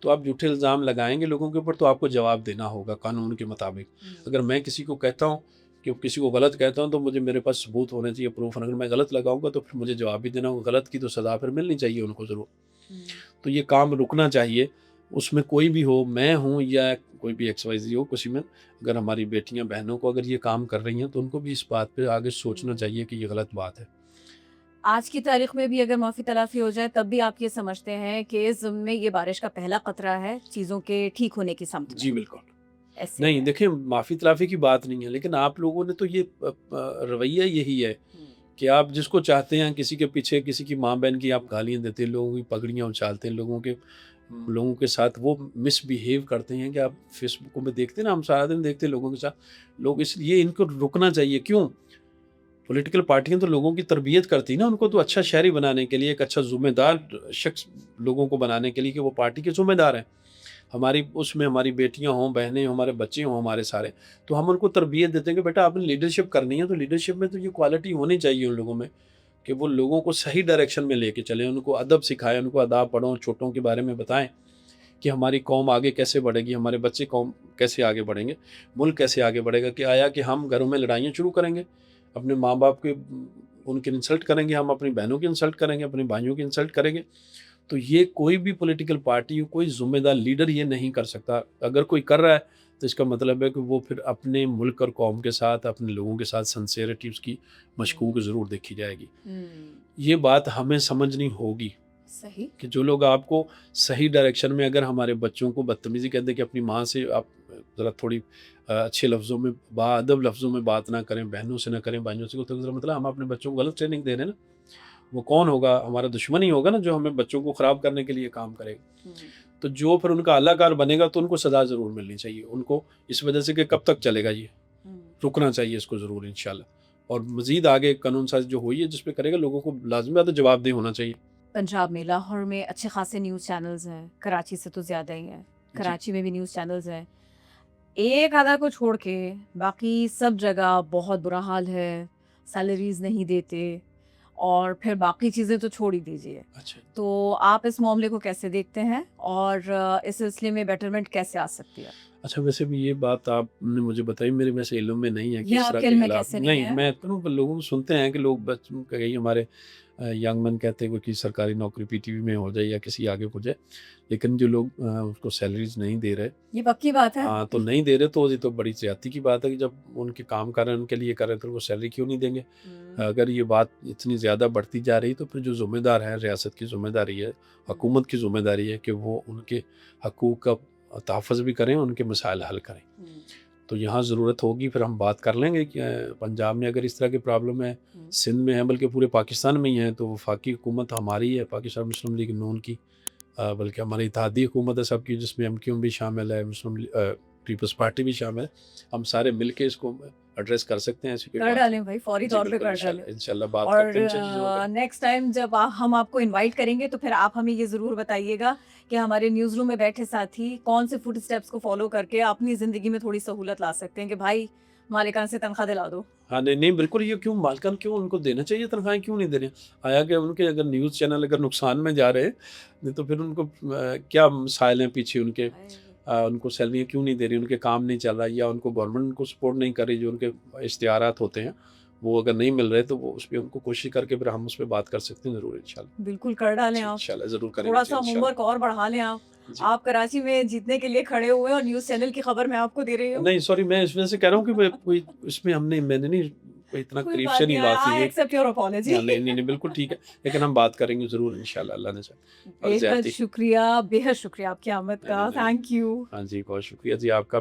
S1: تو آپ جھوٹے الزام لگائیں گے لوگوں کے اوپر تو آپ کو جواب دینا ہوگا قانون کے مطابق. اگر میں کسی کو کہتا ہوں کہ کسی کو غلط کہتا ہوں تو میرے پاس ثبوت ہونے چاہیے, پروف. اگر میں غلط لگاؤں گا تو پھر مجھے جواب بھی دینا ہوگا. غلط کی تو سزا پھر ملنی چاہیے ان کو ضرور. تو یہ کام رکنا چاہیے. اس میں کوئی بھی ہو, میں ہوں یا کوئی بھی XYZ ہو, کسی میں اگر ہماری بیٹیاں بہنوں کو اگر یہ کام کر رہی ہیں تو ان کو بھی اس بات پہ آگے سوچنا چاہیے کہ یہ غلط بات ہے.
S2: آج کی تاریخ میں بھی اگر معافی تلافی ہو جائے تب بھی آپ یہ سمجھتے ہیں کہ ضمن میں یہ بارش کا پہلا قطرہ ہے چیزوں کے ٹھیک ہونے کی سمت میں؟
S1: جی بالکل. نہیں دیکھیں معافی تلافی کی بات نہیں ہے, لیکن آپ لوگوں نے تو یہ رویہ یہی ہے کہ آپ جس کو چاہتے ہیں, کسی کے پیچھے کسی کی ماں بہن کی آپ گالیاں دیتے ہیں, لوگوں کی پگڑیاں اچھالتے ہیں, لوگوں کے ساتھ وہ مس بیہیو کرتے ہیں کہ آپ فیس بک میں دیکھتے ہیں نا, ہم سارا دن دیکھتے ہیں لوگوں کے ساتھ لوگ. اس لیے ان کو رکنا چاہیے. کیوں؟ پولیٹیکل پارٹیاں تو لوگوں کی تربیت کرتی نا, ان کو تو اچھا شہری بنانے کے لیے, ایک اچھا ذمہ دار شخص لوگوں کو بنانے کے لیے کہ وہ پارٹی کے ذمہ دار ہیں. ہماری اس میں ہماری بیٹیاں ہوں, بہنیں ہوں, ہمارے بچے ہوں ہمارے سارے, تو ہم ان کو تربیت دیتے ہیں کہ بیٹا آپ نے لیڈرشپ کرنی ہے, تو لیڈرشپ میں تو یہ کوالٹی ہونی چاہیے ان لوگوں میں کہ وہ لوگوں کو صحیح ڈائریکشن میں لے کے چلیں, ان کو ادب سکھائیں, ان کو آداب پڑھوں, چھوٹوں کے بارے میں بتائیں کہ ہماری قوم آگے کیسے بڑھے گی, ہمارے بچے قوم کیسے آگے بڑھیں گے, ملک کیسے آگے بڑھے گا. کہ آیا کہ ہم گھروں میں لڑائیاں شروع کریں گے, اپنے ماں باپ کے ان کی انسلٹ کریں گے, ہم اپنی بہنوں کی انسلٹ کریں گے, اپنے بھائیوں کی انسلٹ کریں گے, تو یہ کوئی بھی پولیٹیکل پارٹی, کوئی ذمہ دار لیڈر یہ نہیں کر سکتا. اگر کوئی کر رہا ہے تو اس کا مطلب ہے کہ وہ پھر اپنے ملک اور قوم کے ساتھ اپنے لوگوں کے ساتھ سنسیئرٹی اس کی مشکوک ضرور دیکھی جائے گی. یہ بات ہمیں سمجھنی ہوگی
S2: صحیح.
S1: کہ جو لوگ آپ کو صحیح ڈائریکشن میں اگر ہمارے بچوں کو بدتمیزی کہتے ہیں کہ اپنی ماں سے آپ ذرا تھوڑی اچھے لفظوں میں باادب لفظوں میں بات نہ کریں, بہنوں سے نہ کریں, بھائیوں سے, تو مطلب ہم اپنے بچوں کو غلط ٹریننگ دے رہے ہیں نا. وہ کون ہوگا؟ ہمارا دشمن ہی ہوگا نا جو ہمیں بچوں کو خراب کرنے کے لیے کام کرے گا. تو جو پھر ان کا اعلیٰ کار بنے گا تو ان کو سزا ضرور ملنی چاہیے ان کو, اس وجہ سے کہ کب تک چلے گا یہ, رکنا چاہیے اس کو ضرور انشاءاللہ. اور مزید آگے قانون سازی جو ہوئی ہے جس پہ کرے گا لوگوں کو لازمی بات ہے جواب دہ ہونا چاہیے.
S2: پنجاب میں لاہور میں اچھے خاصے نیوز چینلز ہیں, کراچی سے تو زیادہ ہی ہیں, کراچی میں بھی نیوز چینلز ہیں, ایک آدھا کو چھوڑ کے باقی سب جگہ بہت برا حال ہے, سیلریز نہیں دیتے, اور پھر باقی چیزیں تو چھوڑ ہی دیجیے.
S1: اچھا,
S2: تو آپ اس معاملے کو کیسے دیکھتے ہیں اور اس سلسلے میں بیٹرمنٹ کیسے آ سکتی ہے؟
S1: اچھا ویسے بھی یہ بات آپ نے مجھے بتائی, میرے ویسے علم میں نہیں ہے کہ
S2: یہ
S1: اس
S2: آپ
S1: طرح
S2: کے
S1: کے
S2: علم میں
S1: حالات
S2: کیسے نہیں ہے؟
S1: میں لوگوں کو سنتے ہیں کہ لوگ بچوں کئی ہمارے ینگ مین کہتے ہیں کہ کسی سرکاری نوکری پی ٹی وی میں ہو جائے یا کسی آگے ہو جائے, لیکن جو لوگ اس کو سیلریز نہیں دے رہے,
S2: یہ پکی بات ہے.
S1: ہاں تو نہیں دے رہے تو یہ تو بڑی زیادتی کی بات ہے کہ جب ان کے کام کر رہے ہیں ان کے لیے کر رہے ہیں تو وہ سیلری کیوں نہیں دیں گے؟ اگر یہ بات اتنی زیادہ بڑھتی جا رہی تو پھر جو ذمہ دار ہیں, ریاست کی ذمہ داری ہے, حکومت کی ذمہ داری ہے کہ وہ ان کے حقوق کا تحفظ بھی کریں, ان کے مسائل حل کریں. تو یہاں ضرورت ہوگی, پھر ہم بات کر لیں گے کہ پنجاب میں اگر اس طرح کی پرابلم ہے, سندھ میں ہے, بلکہ پورے پاکستان میں ہی ہے, تو وفاقی حکومت ہماری ہے, پاکستان مسلم لیگ نون کی, بلکہ ہماری اتحادی حکومت ہے سب کی, جس میں ایم کیو ایم بھی شامل ہے, مسلم پیپلز پارٹی بھی شامل ہے. ہم سارے مل کے اس کو ایڈریس کر سکتے ہیں. ایسی
S2: کر ڈالیں بھائی, فوری طور پہ کر ڈالیں
S1: انشاءاللہ بات
S2: اور
S1: کرتے ہیں ان چیزوں پہ.
S2: نیکسٹ ٹائم جب ہم آپ کو انوائٹ کریں گے تو پھر آپ ہمیں یہ ضرور بتائیے گا کہ ہمارے نیوز روم میں بیٹھے ساتھی کون سے فوڈ اسٹیپس کو فالو کر کے اپنی زندگی میں تھوڑی سہولت لا سکتے ہیں کہ بھائی مالکان سے تنخواہ دلا دو.
S1: ہاں نہیں بالکل, یہ کیوں مالکان کیوں ان کو دینا چاہیے تنخواہیں, کیوں نہیں دے رہے؟ آیا کہ ان کے اگر نیوز چینل اگر نقصان میں جا رہے ہیں تو پھر ان کو کیا مسائل ہیں پیچھے ان کے, ان کو سیلریاں کیوں نہیں دے رہی, ان کے کام نہیں چل رہا, یا ان کو گورنمنٹ کو سپورٹ نہیں کر رہی, جو ان کے اشتہارات ہوتے ہیں وہ اگر نہیں مل رہے تو وہ اس پہ ان کو کوشش کر کے پھر ہم اس پہ بات کر سکتے ہیں ضرور انشاءاللہ.
S2: بالکل کر ڈالیں آپ,
S1: انشاءاللہ ضرور کریں گے,
S2: تھوڑا سا ہوم ورک اور بڑھا لیں آپ. آپ کراچی میں جیتنے کے لیے کھڑے ہوئے اور نیوز چینل کی خبر میں آپ کو دے رہی ہوں.
S1: نہیں سوری, میں اس وجہ سے کہہ رہا ہوں کہ کوئی اس میں میں نے نہیں کوئی اتنا قریب سے نہیں بات
S2: I accept your apology.
S1: نہیں بالکل ٹھیک ہے, لیکن ہم بات کریں گے ضرور انشاءاللہ, اللہ نے چاہا.
S2: بے حد شکریہ آپ کی آمد کا, تھینک یو.
S1: ہاں جی بہت شکریہ جی آپ کا.